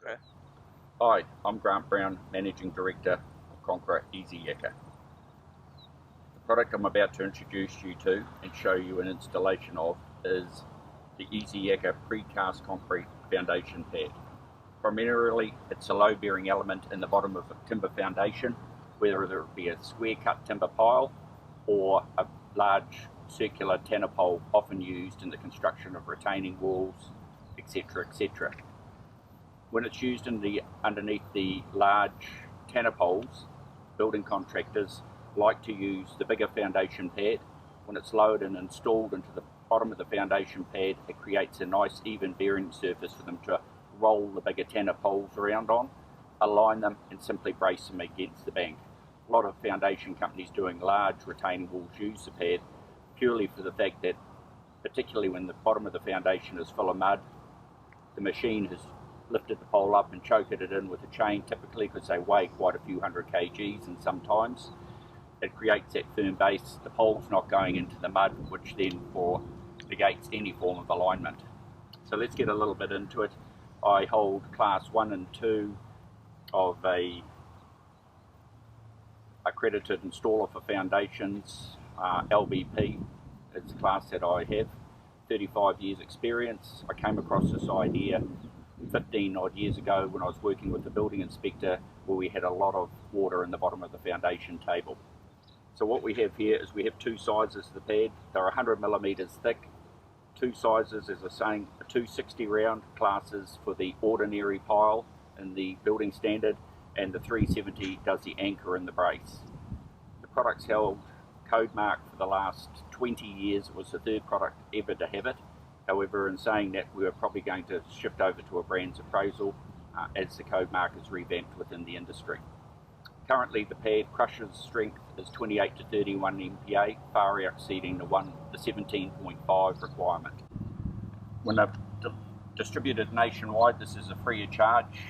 Okay. Hi, I'm Grant Brown, Managing Director of CONQRA Eziyaka. The product I'm about to introduce you to and show you an installation of is the Eziyaka precast concrete foundation pad. Primarily, it's a low-bearing element in the bottom of a timber foundation, whether it be a square-cut timber pile or a large circular tanner pole, often used in the construction of retaining walls, etc., etc. When it's used underneath the large tanner poles, building contractors like to use the bigger foundation pad. When it's lowered and installed into the bottom of the foundation pad, it creates a nice even bearing surface for them to roll the bigger tanner poles around on, align them and simply brace them against the bank. A lot of foundation companies doing large retaining walls use the pad purely for the fact that, particularly when the bottom of the foundation is full of mud, the machine has lifted the pole up and choked it in with a chain, typically because they weigh quite a few hundred kgs, and sometimes it creates that firm base. The pole's not going into the mud, which then negates any form of alignment. So let's get a little bit into it. I hold class 1 and 2 of a accredited installer for foundations. LBP is the class that I have. 35 years experience. I came across this idea 15 odd years ago when I was working with the building inspector, where we had a lot of water in the bottom of the foundation table. So what we have here is we have two sizes of the pad. They're 100 millimeters thick. Two sizes, as I was saying, a 260 round classes for the ordinary pile in the building standard, and the 370 does the anchor and the brace. The product's held code mark for the last 20 years. It was the third product ever to have it. However, in saying that, we are probably going to shift over to a brands appraisal as the code mark is revamped within the industry. Currently, the pad crusher's strength is 28 to 31 MPa, far exceeding the 17.5 requirement. When they're distributed nationwide, this is a free of charge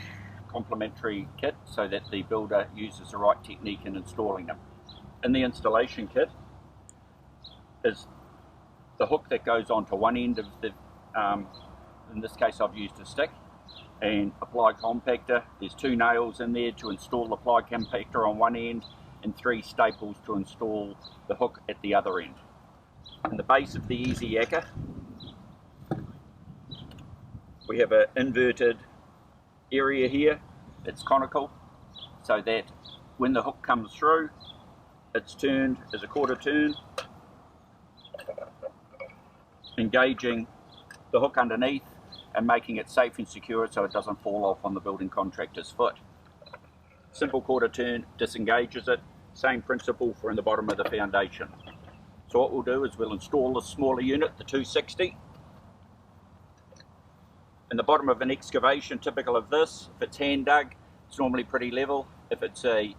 complimentary kit so that the builder uses the right technique in installing them. In the installation kit is the hook that goes onto one end of the, in this case I've used a stick, and a ply compactor. There's 2 nails in there to install the ply compactor on one end, and 3 staples to install the hook at the other end. In the base of the Eziyaka, we have an inverted area here. It's conical, so that when the hook comes through, it's turned as a quarter turn, engaging the hook underneath and making it safe and secure so it doesn't fall off on the building contractor's foot. Simple quarter turn disengages it. Same principle for in the bottom of the foundation. So what we'll do is we'll install this smaller unit, the 260, in the bottom of an excavation typical of this. If it's hand dug, it's normally pretty level. If it's a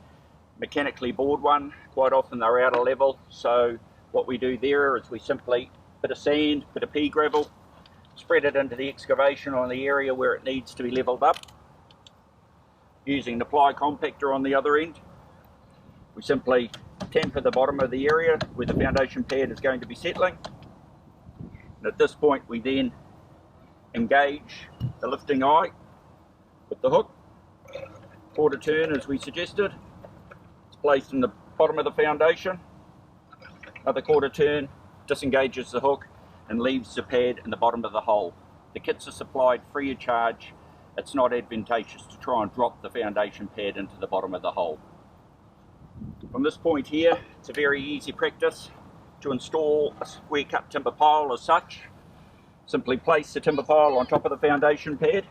mechanically bored one, quite often they're out of level. So what we do there is we simply bit of sand, bit of pea gravel, spread it into the excavation on the area where it needs to be levelled up. Using the ply compactor on the other end, we simply tamper the bottom of the area where the foundation pad is going to be settling. And at this point we then engage the lifting eye with the hook. Quarter turn as we suggested. It's placed in the bottom of the foundation. Another quarter turn disengages the hook and leaves the pad in the bottom of the hole. The kits are supplied free of charge. It's not advantageous to try and drop the foundation pad into the bottom of the hole. From this point here, it's a very easy practice to install a square cut timber pile as such. Simply place the timber pile on top of the foundation pad.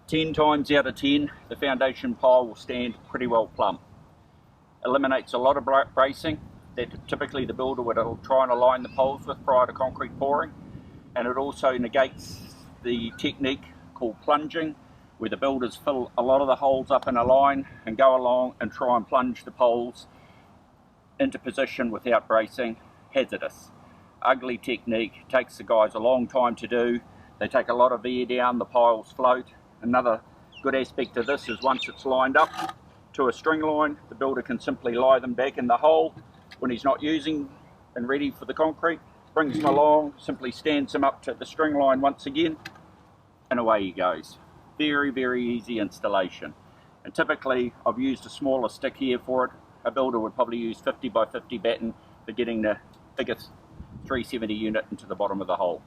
10 times out of 10, the foundation pile will stand pretty well plumb. Eliminates a lot of bracing that typically the builder would try and align the poles with prior to concrete pouring, and it also negates the technique called plunging, where the builders fill a lot of the holes up in a line and go along and try and plunge the poles into position without bracing. Hazardous. Ugly technique, takes the guys a long time to do. They take a lot of air down, the piles float. Another good aspect of this is once it's lined up to a string line, the builder can simply lie them back in the hole when he's not using and ready for the concrete, brings them along, simply stands them up to the string line once again, and away he goes. Very, very easy installation. And typically I've used a smaller stick here for it. A builder would probably use 50 by 50 batten for getting the biggest 370 unit into the bottom of the hole.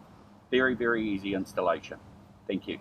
Very, very easy installation. Thank you.